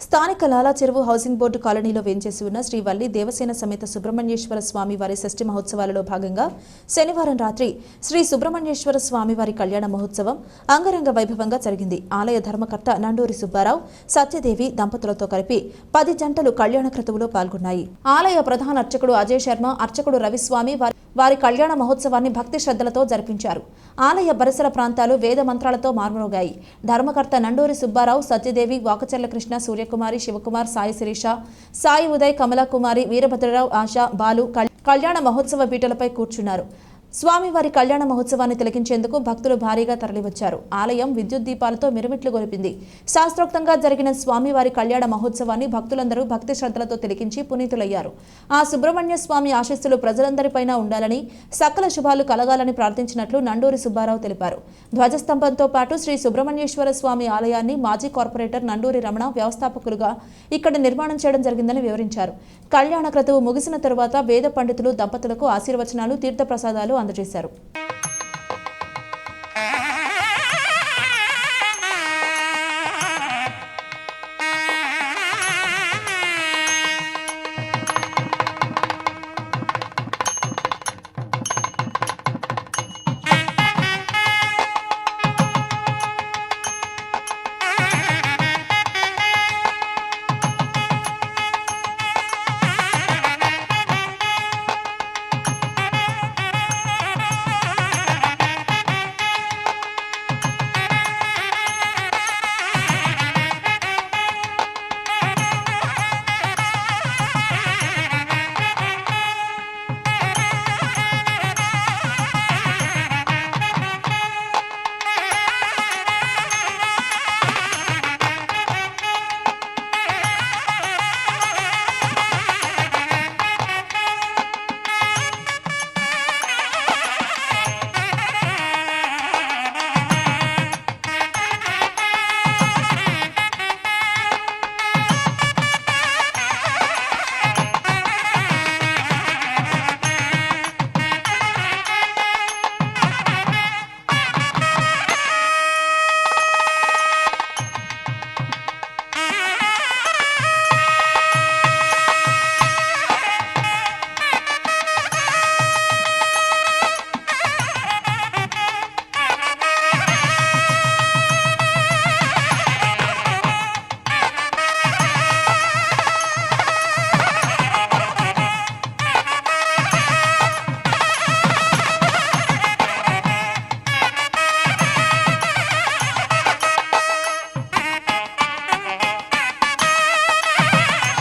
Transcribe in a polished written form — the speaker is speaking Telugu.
స్థానిక లాలా చెరువు హౌసింగ్ బోర్డు కాలనీలో వేంచేసి ఉన్న శ్రీ వల్లి దేవసేన సమేత సుబ్రహ్మణ్యేశ్వర స్వామి వారి షష్ఠి మహోత్సవాలలో భాగంగా శనివారం రాత్రి శ్రీ సుబ్రహ్మణ్యేశ్వర స్వామి వారి కళ్యాణ మహోత్సవం అంగరంగ వైభవంగా జరిగింది. ఆలయ ధర్మకర్త నండూరి సుబ్బారావు, సత్యదేవి దంపతులతో కలిపి 10 జంటలు కళ్యాణ క్రతువులో పాల్గొన్నాయి. ఆలయ ప్రధాన అర్చకుడు అజయ్ శర్మ, అర్చకుడు రవిస్వామి వారి కళ్యాణ మహోత్సవాన్ని భక్తి శ్రద్ధలతో జరిపించారు. ఆలయ పరిసర ప్రాంతాలు వేద మంత్రాలతో మార్మోగాయి. ధర్మకర్త నండూరి సుబ్బారావు, సత్యదేవి, వాకచర్ల కృష్ణ, సూర్యకుమారి, శివకుమార్, సాయి శిరీష, సాయి ఉదయ్, కమలాకుమారి, వీరభద్రరావు, ఆశ, బాలు కళ్యాణ మహోత్సవ పీటలపై కూర్చున్నారు. స్వామివారి కళ్యాణ మహోత్సవాన్ని తిలకించేందుకు భక్తులు భారీగా తరలివచ్చారు. ఆలయం విద్యుత్ దీపాలతో మిరుమిట్లు గొలిపింది. శాస్త్రోక్తంగా జరిగిన స్వామివారి కళ్యాణ మహోత్సవాన్ని భక్తులందరూ భక్తి శ్రద్ధలతో తిలకించి పునీతులయ్యారు. ఆ సుబ్రహ్మణ్య స్వామి ఆశీస్సులు ప్రజలందరిపైన ఉండాలని, సకల శుభాలు కలగాలని ప్రార్థించినట్లు నండూరి సుబ్బారావు తెలిపారు. ధ్వజస్తంభంతో పాటు శ్రీ సుబ్రహ్మణ్యేశ్వర స్వామి ఆలయాన్ని మాజీ కార్పొరేటర్ నండూరి రమణ వ్యవస్థాపకులుగా ఇక్కడ నిర్మాణం చేయడం జరిగిందని వివరించారు. కళ్యాణ క్రతువు ముగిసిన తరువాత వేద పండితులు దంపతులకు ఆశీర్వచనాలు, తీర్థప్రసాదాలు అందజేశారు.